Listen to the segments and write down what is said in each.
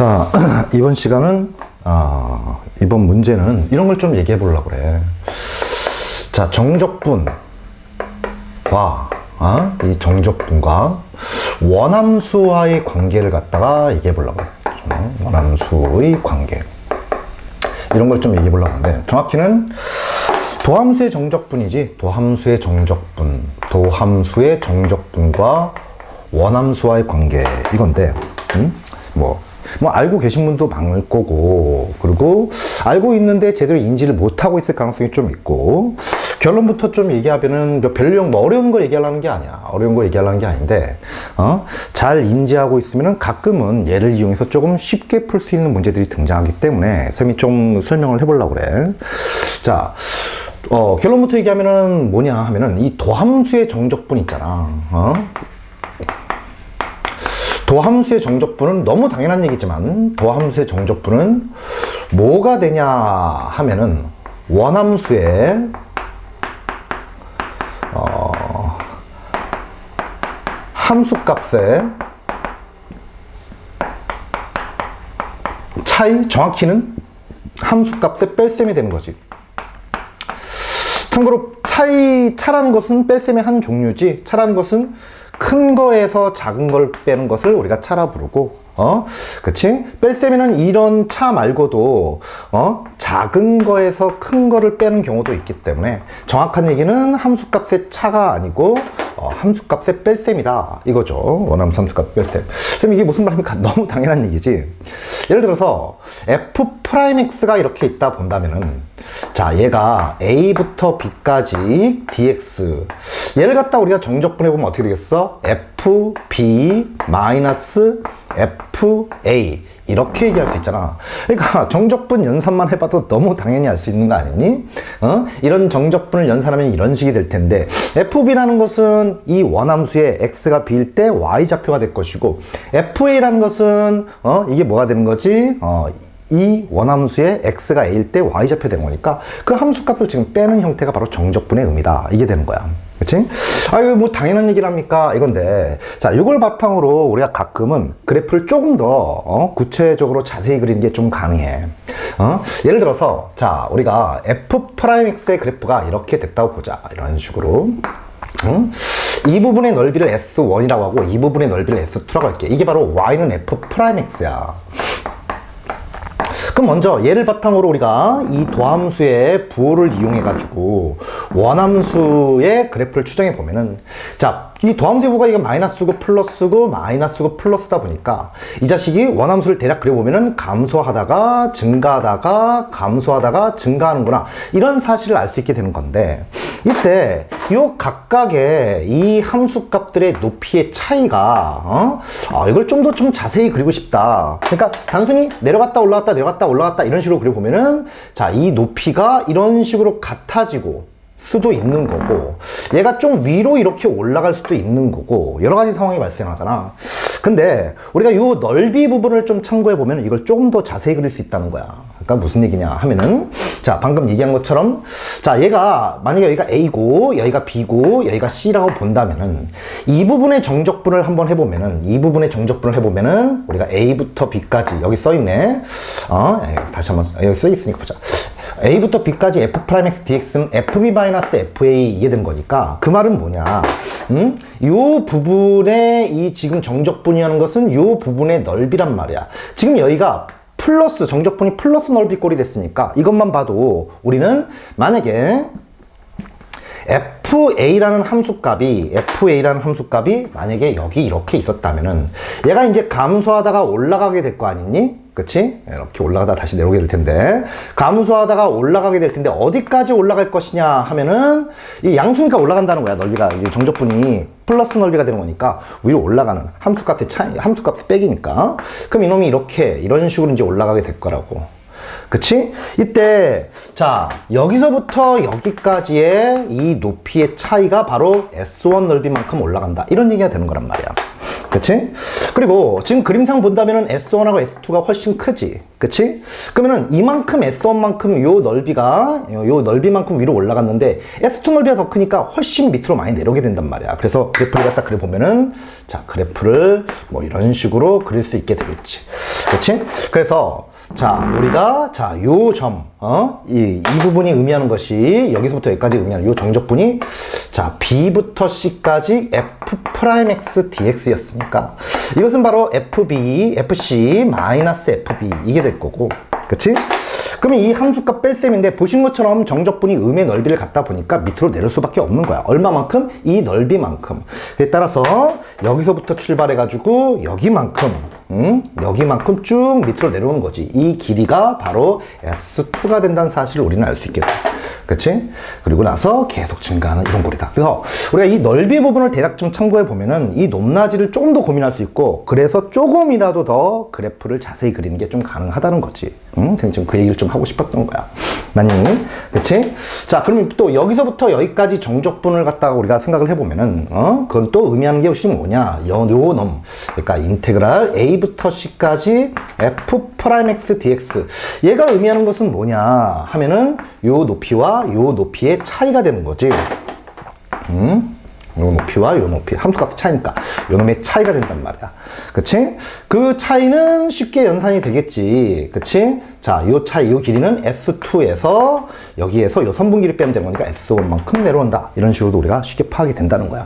자, 이번 시간은 이번 문제는 이런 걸 좀 얘기해 보려고 그래. 자, 정적분과 이 정적분과 원함수와의 관계를 갖다가 얘기해 보려고 그래. 원함수의 관계, 이런 걸 좀 얘기해 보려고 하는데, 정확히는 도함수의 정적분이지, 도함수의 정적분과 원함수와의 관계, 이건데, 뭐 알고 계신 분도 많을 거고, 그리고 알고 있는데 제대로 인지를 못하고 있을 가능성이 좀 있고, 결론부터 좀 얘기하면은 별로 어려운 걸 얘기하려는 게 아니야. 어려운 걸 얘기하려는 게 아닌데, 잘 인지하고 있으면은 가끔은 얘를 이용해서 조금 쉽게 풀 수 있는 문제들이 등장하기 때문에 쌤이 좀 설명을 해보려고 그래. 자, 결론부터 얘기하면은 뭐냐 하면은 이 도함수의 정적분 있잖아. 도함수의 정적분은 너무 당연한 얘기지만, 도함수의 정적분은 뭐가 되냐 하면은 원함수의 함수값의 차이, 정확히는 함수값의 뺄셈이 되는 거지. 참고로 차라는 것은 뺄셈의 한 종류지, 차라는 것은 큰 거에서 작은 걸 빼는 것을 우리가 차라 부르고, 그치? 뺄셈에는 이런 차 말고도, 작은 거에서 큰 거를 빼는 경우도 있기 때문에, 정확한 얘기는 함수값의 차가 아니고, 함수값의 뺄셈이다, 이거죠. 원함수 함수값 뺄셈. 그럼 이게 무슨 말입니까? 너무 당연한 얘기지. 예를 들어서, f'x가 이렇게 있다 본다면은, 자, 얘가 a부터 b까지 dx, 얘를 갖다 우리가 정적분해보면 어떻게 되겠어? fb 마이너스 fa, 이렇게 얘기할 수 있잖아. 그러니까 정적분 연산만 해봐도 너무 당연히 알 수 있는 거 아니니? 이런 정적분을 연산하면 이런 식이 될 텐데, fb라는 것은 이 원함수의 x가 b일 때 y좌표가 될 것이고, fa라는 것은 이게 뭐가 되는 거지? 이 원함수의 x가 a일 때 y좌표 되는 거니까 그 함수값을 지금 빼는 형태가 바로 정적분의 의미다, 이게 되는 거야. 그치? 이거 뭐 당연한 얘기를 합니까? 이건데, 자, 이걸 바탕으로 우리가 가끔은 그래프를 조금 더 구체적으로 자세히 그리는 게 좀 가능해. 예를 들어서, 자, 우리가 f'x의 그래프가 이렇게 됐다고 보자. 이런 식으로. 이 부분의 넓이를 S1이라고 하고, 이 부분의 넓이를 S2라고 할게. 이게 바로 y는 f'x야. 그럼 먼저 얘를 바탕으로 우리가 이 도함수의 부호를 이용해 가지고 원함수의 그래프를 추정해 보면은, 자, 이 도함수의 부호가 이게 마이너스고 플러스고 마이너스고 플러스다 보니까 이 자식이 원함수를 대략 그려보면은 감소하다가 증가하다가 감소하다가 증가하는구나, 이런 사실을 알 수 있게 되는 건데, 이때 요 각각의 이 함수값들의 높이의 차이가 이걸 좀 더 좀 자세히 그리고 싶다. 그러니까 단순히 내려갔다 올라갔다 내려갔다 올라갔다 이런 식으로 그려보면은, 자, 이 높이가 이런 식으로 같아지고 수도 있는 거고, 얘가 좀 위로 이렇게 올라갈 수도 있는 거고, 여러 가지 상황이 발생하잖아. 근데 우리가 이 넓이 부분을 좀 참고해 보면 이걸 조금 더 자세히 그릴 수 있다는 거야. 그러니까 무슨 얘기냐 하면은, 자, 방금 얘기한 것처럼, 자, 얘가 만약에 여기가 A고 여기가 B고 여기가 C라고 본다면은, 이 부분의 정적분을 한번 해보면은, 우리가 A부터 B까지 여기 써있네. 다시 한번 여기 써있으니까 보자. A부터 B까지 F'X dx는 FB-FA 이게 된 거니까, 그 말은 뭐냐? 요 부분의 이 지금 정적분이라는 것은 요 부분의 넓이란 말이야. 지금 여기가 플러스, 정적분이 플러스 넓이 꼴이 됐으니까 이것만 봐도 우리는 만약에 FA라는 함수값이 만약에 여기 이렇게 있었다면은 얘가 이제 감소하다가 올라가게 될 거 아니니? 그치? 이렇게 올라가다 다시 내려오게 될 텐데, 감소하다가 올라가게 될 텐데 어디까지 올라갈 것이냐 하면은 이 양수니까 올라간다는 거야. 넓이가, 이 정적분이 플러스 넓이가 되는 거니까 위로 올라가는 함수값의 차이, 함수값의 빼기니까. 그럼 이놈이 이렇게 이런 식으로 이제 올라가게 될 거라고. 그치? 이때, 자, 여기서부터 여기까지의 이 높이의 차이가 바로 S1 넓이만큼 올라간다, 이런 얘기가 되는 거란 말이야. 그치? 그리고 지금 그림상 본다면은 S1하고 S2가 훨씬 크지. 그치? 그러면은 이만큼 S1만큼 요 넓이만큼 위로 올라갔는데 S2 넓이가 더 크니까 훨씬 밑으로 많이 내려오게 된단 말이야. 그래서 그래프를 갖다 그려보면은 자, 그래프를 뭐 이런 식으로 그릴 수 있게 되겠지. 그치? 그래서 자, 우리가 자, 요 점, 이 부분이 의미하는 것이 여기서부터 여기까지 의미하는 요 정적분이 자, B부터 C까지 F'X dx였으니까 이것은 바로 FC 마이너스 FB 이게 될 거고, 그치? 그러면 이 함수값 뺄셈인데 보시는 것처럼 정적분이 음의 넓이를 갖다 보니까 밑으로 내릴 수밖에 없는 거야. 얼마만큼? 이 넓이만큼. 그에 따라서 여기서부터 출발해가지고 여기만큼 쭉 밑으로 내려오는 거지. 이 길이가 바로 S2가 된다는 사실을 우리는 알 수 있겠다. 그치? 그리고 나서 계속 증가하는 이런 꼴이다. 그래서 우리가 이 넓이 부분을 대략 좀 참고해 보면은 이 높낮이를 조금 더 고민할 수 있고, 그래서 조금이라도 더 그래프를 자세히 그리는 게 좀 가능하다는 거지. 지금 그 얘기를 좀 하고 싶었던 거야. 맞니? 그치? 자, 그럼 또 여기서부터 여기까지 정적분을 갖다가 우리가 생각을 해보면은, 그건 또 의미하는 게 혹시 뭐냐? 그러니까 인테그랄 A부터 C까지 F'X dx. 얘가 의미하는 것은 뭐냐? 하면은 요 높이와 요 높이의 차이가 되는 거지. 요 높이와 요 높이, 함수값의 차이니까 요 놈의 차이가 된단 말이야. 그치? 그 차이는 쉽게 연산이 되겠지. 그치? 자, 요 차이, 요 길이는 S2에서 여기에서 요 선분 길이 빼면 되는 거니까 S1만큼 내려온다. 이런 식으로도 우리가 쉽게 파악이 된다는 거야.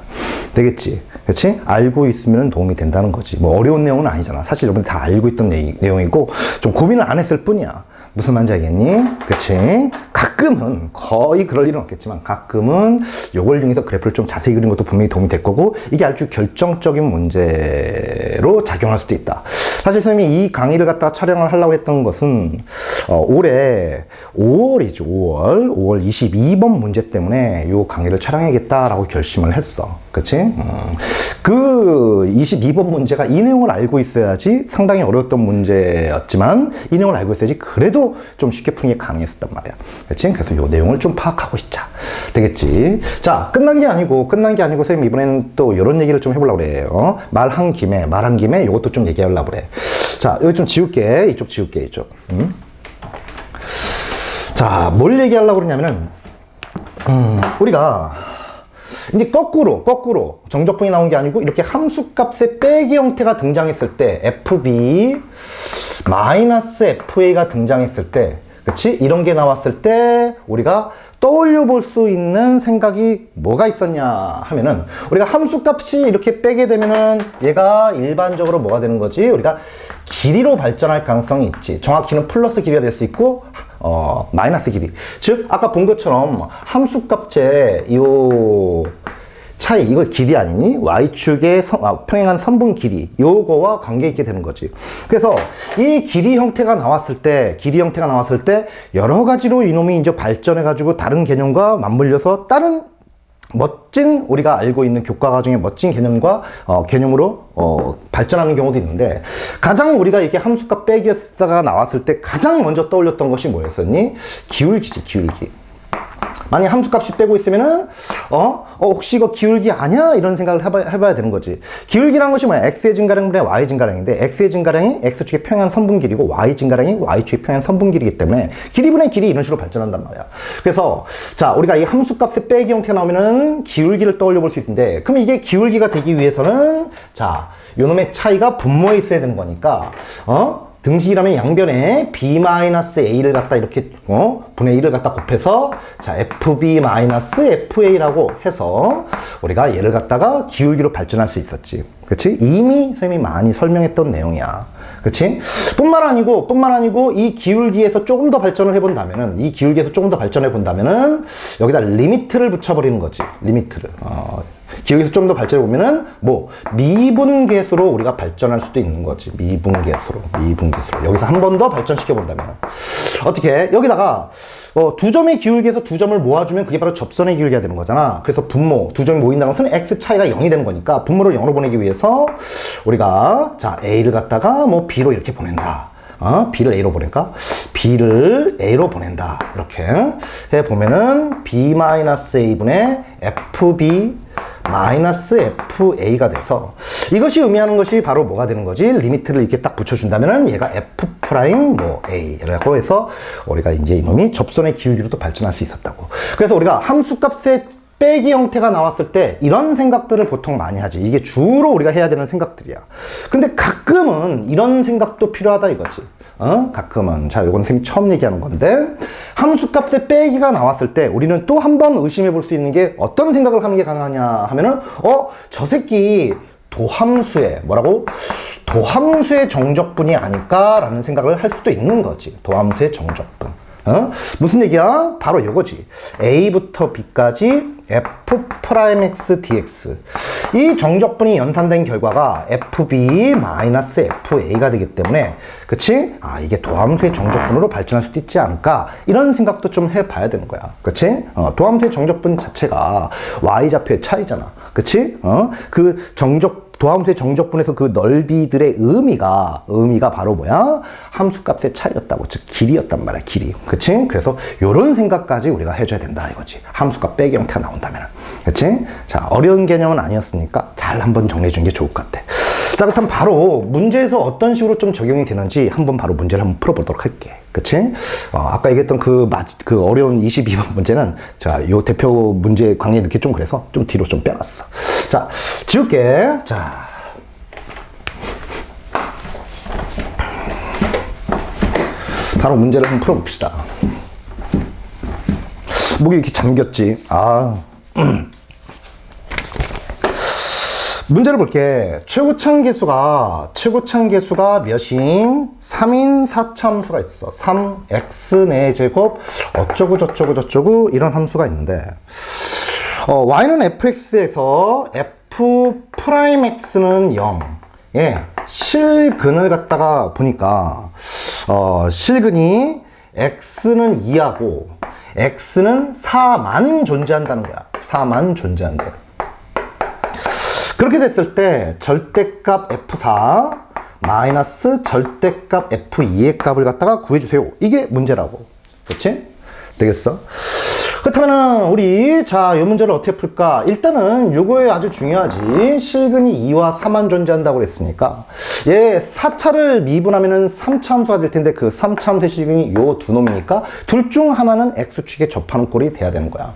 되겠지? 그치? 알고 있으면 도움이 된다는 거지. 뭐 어려운 내용은 아니잖아. 사실 여러분들 다 알고 있던 내용이고 좀 고민을 안 했을 뿐이야. 무슨 말인지 알겠니? 그치? 가끔은, 거의 그럴 일은 없겠지만, 가끔은 요걸 이용해서 그래프를 좀 자세히 그리는 것도 분명히 도움이 될 거고, 이게 아주 결정적인 문제로 작용할 수도 있다. 사실 선생님이 이 강의를 갖다가 촬영을 하려고 했던 것은, 올해 5월이죠, 5월 22번 문제 때문에 요 강의를 촬영해야겠다라고 결심을 했어. 그치? 그 22번 문제가 이 내용을 알고 있어야지 상당히 어려웠던 문제였지만 이 내용을 알고 있어야지 그래도 좀 쉽게 푸는 게 가능했었단 말이야. 그치? 그래서 이 내용을 좀 파악하고 있자. 되겠지? 자, 끝난 게 아니고 선생님 이번에는 또 이런 얘기를 좀 해보려고 그래요. 말한 김에 이것도 좀 얘기하려고 그래. 자, 여기 좀 지울게. 이쪽 지울게. 자, 뭘 얘기하려고 그러냐면은 우리가 이제 거꾸로 정적분이 나온 게 아니고 이렇게 함수값의 빼기 형태가 등장했을 때 FB 마이너스 FA가 등장했을 때, 그치? 이런 게 나왔을 때 우리가 떠올려 볼 수 있는 생각이 뭐가 있었냐 하면은 우리가 함수값이 이렇게 빼게 되면은 얘가 일반적으로 뭐가 되는 거지? 우리가 길이로 발전할 가능성이 있지. 정확히는 플러스 길이가 될 수 있고 마이너스 길이. 즉 아까 본 것처럼 함수값의 요 차이, 이거 길이 아니니? y축의 평행한 선분 길이, 요거와 관계 있게 되는 거지. 그래서 이 길이 형태가 나왔을 때 여러 가지로 이놈이 이제 발전해가지고 다른 개념과 맞물려서 다른 멋진 우리가 알고 있는 교과 과정의 멋진 개념으로 발전하는 경우도 있는데, 가장 우리가 이렇게 함수값 빼기가 나왔을 때 가장 먼저 떠올렸던 것이 뭐였었니? 기울기지, 기울기. 만약 함수값이 빼고 있으면은 혹시 이거 기울기 아니야? 이런 생각을 해봐야 되는 거지. 기울기라는 것이 뭐야? x의 증가량분의 y의 증가량인데, x의 증가량이 x축의 평행한 선분 길이고 y의 증가량이 y축의 평행한 선분 길이기 때문에 길이분의 길이 이런 식으로 발전한단 말이야. 그래서 자, 우리가 이 함수값의 빼기 형태가 나오면은 기울기를 떠올려 볼 수 있는데, 그럼 이게 기울기가 되기 위해서는 자, 요놈의 차이가 분모에 있어야 되는 거니까 등식이라면 양변에 b-a를 갖다 이렇게 분의 1을 갖다 곱해서 자, fb-fa라고 해서 우리가 얘를 갖다가 기울기로 발전할 수 있었지. 그치? 이미 선생님이 많이 설명했던 내용이야. 그치? 뿐만 아니고 이 기울기에서 조금 더 발전을 해본다면은, 여기다 리미트를 붙여버리는 거지. 리미트를. 기울기에서 좀 더 발전해보면은 미분계수로 우리가 발전할 수도 있는 거지. 미분계수로. 여기서 한 번 더 발전시켜본다면 어떻게? 여기다가 두 점의 기울기에서 두 점을 모아주면 그게 바로 접선의 기울기가 되는 거잖아. 그래서 분모, 두 점이 모인다는 것은 x 차이가 0이 되는 거니까 분모를 0으로 보내기 위해서 우리가 자, a를 갖다가 b로 이렇게 보낸다. B를 A로 보낼까? B를 A로 보낸다. 이렇게 해보면은 B-A분의 FB 마이너스 FA가 돼서 이것이 의미하는 것이 바로 뭐가 되는 거지? 리미트를 이렇게 딱 붙여준다면은 얘가 F 프라임 뭐 A라고 해서 우리가 이제 이놈이 접선의 기울기로 또 발전할 수 있었다고. 그래서 우리가 함수값의 빼기 형태가 나왔을 때 이런 생각들을 보통 많이 하지. 이게 주로 우리가 해야 되는 생각들이야. 근데 가끔은 이런 생각도 필요하다 이거지. 가끔은. 자, 요건 선생님 처음 얘기하는 건데, 함수값의 빼기가 나왔을 때 우리는 또 한 번 의심해 볼 수 있는 게 어떤 생각을 하는 게 가능하냐 하면은, 저 새끼 도함수의 뭐라고? 도함수의 정적분이 아닐까라는 생각을 할 수도 있는 거지. 도함수의 정적분. 무슨 얘기야? 바로 이거지. A부터 B까지 F'X dx. 이 정적분이 연산된 결과가 FB-FA가 되기 때문에, 그치? 이게 도함수의 정적분으로 발전할 수도 있지 않을까? 이런 생각도 좀 해봐야 되는 거야. 그치? 도함수의 정적분 자체가 Y좌표의 차이잖아. 그치? 도함수의 정적분에서 그 넓이들의 의미가 바로 뭐야? 함수값의 차이였다고. 즉, 길이였단 말이야, 길이. 그치? 그래서 요런 생각까지 우리가 해줘야 된다, 이거지. 함수값 빼기 형태가 나온다면. 그치? 자, 어려운 개념은 아니었으니까 잘 한번 정리해 주는 게 좋을 것 같아. 자, 그렇다면 바로 문제에서 어떤 식으로 좀 적용이 되는지 한번 바로 문제를 한번 풀어보도록 할게. 그치? 아까 얘기했던 그 어려운 22번 문제는, 자, 요 대표 문제 강의 늦게 좀 그래서 좀 뒤로 좀 빼놨어. 자, 지울게. 자. 바로 문제를 한번 풀어봅시다. 목이 이렇게 잠겼지. 문제를 볼게. 최고창 계수가 몇인? 3인 4차함수가 있어. 3x 4제곱 어쩌고 저쩌고 이런 함수가 있는데, y는 fx에서 f'x는 0. 예, 실근을 갖다가 보니까 실근이 x는 2하고 x는 4만 존재한다는 거야. 4만 존재한대. 그렇게 됐을 때 절대값 f4 마이너스 절대값 f2의 값을 갖다가 구해주세요. 이게 문제라고. 그렇지? 되겠어? 그렇다면 우리 이 문제를 어떻게 풀까? 일단은 요거에 아주 중요하지. 실근이 2와 4만 존재한다고 그랬으니까 얘 4차를 미분하면은 3차 함수가 될 텐데, 그 3차 함수의 실근이 요 두 놈이니까 둘 중 하나는 x축에 접하는 꼴이 돼야 되는 거야.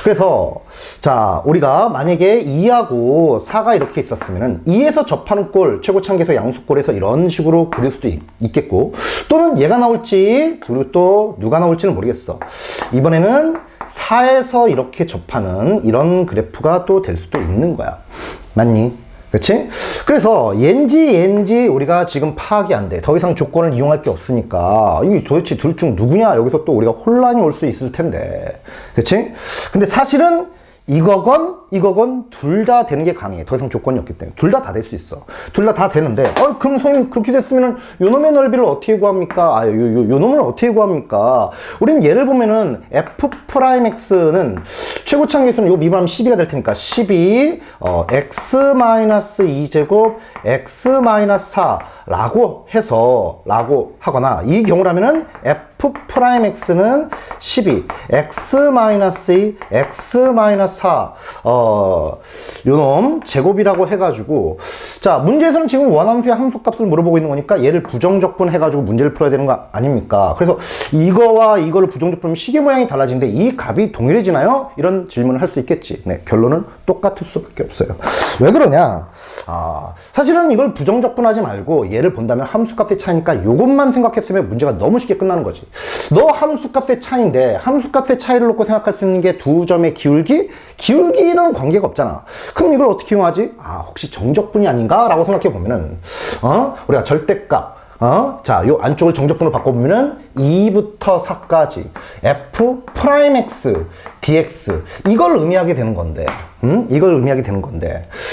그래서 자, 우리가 만약에 2하고 4가 이렇게 있었으면은 2에서 접하는 꼴, 최고창계수 양수꼴에서 이런 식으로 그릴 수도 있겠고, 또는 얘가 나올지, 그리고 또 누가 나올지는 모르겠어. 이번에는 4에서 이렇게 접하는 이런 그래프가 또 될 수도 있는 거야. 맞니? 그렇지? 그래서 옌지 우리가 지금 파악이 안 돼. 더 이상 조건을 이용할 게 없으니까 이게 도대체 둘 중 누구냐? 여기서 또 우리가 혼란이 올 수 있을 텐데. 그렇지? 근데 사실은 이거건 둘 다 되는 게 가능해. 더 이상 조건이 없기 때문에. 둘 다 될 수 있어. 둘 다 되는데, 그럼 선생님 그렇게 됐으면은 요 놈의 넓이를 어떻게 구합니까? 요 놈을 어떻게 구합니까? 우리는 예를 보면은 f'x는 최고창 계수는 요 미분하면 12가 될 테니까 12 x-2제곱 x-4 라고 하거나, 이 경우라면은 f'x는 12 x-2 x-4 요놈 제곱이라고 해가지고, 자, 문제에서는 지금 원함수의 함수값을 물어보고 있는 거니까 얘를 부정적분 해가지고 문제를 풀어야 되는 거 아닙니까? 그래서 이거와 이거를 부정적분하면 시계 모양이 달라지는데 이 값이 동일해지나요? 이런 질문을 할 수 있겠지. 네, 결론은 똑같을 수밖에 없어요. 왜 그러냐? 사실은 이걸 부정적분하지 말고 얘를 본다면 함수값의 차이니까 요것만 생각했으면 문제가 너무 쉽게 끝나는 거지. 너 함수값의 차이인데 함수값의 차이를 놓고 생각할 수 있는 게 두 점의 기울기는 관계가 없잖아. 그럼 이걸 어떻게 이용하지? 혹시 정적분이 아닌가? 라고 생각해 보면은, 우리가 절대값, 자, 요 안쪽을 정적분으로 바꿔보면은 2부터 4까지 f'x dx, 이걸 의미하게 되는 건데,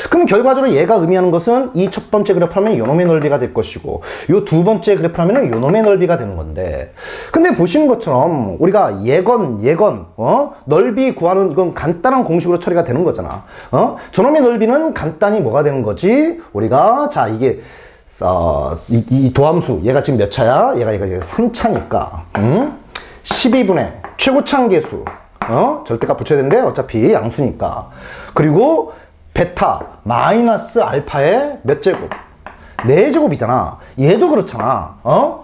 그럼 결과적으로 얘가 의미하는 것은 이 첫 번째 그래프라면 요 놈의 넓이가 될 것이고, 요 두 번째 그래프라면 요 놈의 넓이가 되는 건데, 근데 보시는 것처럼 우리가 예건 넓이 구하는 이건 간단한 공식으로 처리가 되는 거잖아. 저놈의 넓이는 간단히 뭐가 되는 거지? 우리가 자, 이게 이 도함수, 얘가 지금 몇 차야? 얘가 3차니까 12분의 최고창 계수, 절대값 붙여야 되는데 어차피 양수니까, 그리고 베타 마이너스 알파의 몇 제곱? 4제곱이잖아. 얘도 그렇잖아.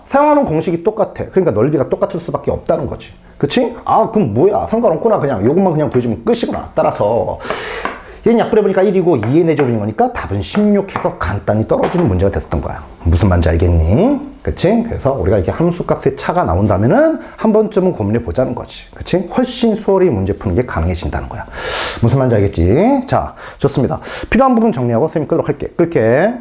사용하는 공식이 똑같아. 그러니까 넓이가 똑같을 수밖에 없다는 거지. 그치? 아, 그럼 뭐야? 상관없구나. 그냥 요것만 그냥 구해주면 끝이구나. 따라서 얘는 약분해보니까 1이고 2의 4제곱인 거니까 답은 16해서 간단히 떨어지는 문제가 됐었던 거야. 무슨 말인지 알겠니? 그치? 그래서 우리가 이렇게 함수값의 차가 나온다면은 한 번쯤은 고민해 보자는 거지. 그치? 훨씬 수월히 문제 푸는 게 가능해진다는 거야. 무슨 말인지 알겠지? 자, 좋습니다. 필요한 부분 정리하고 선생님이 끄도록 할게. 끌게.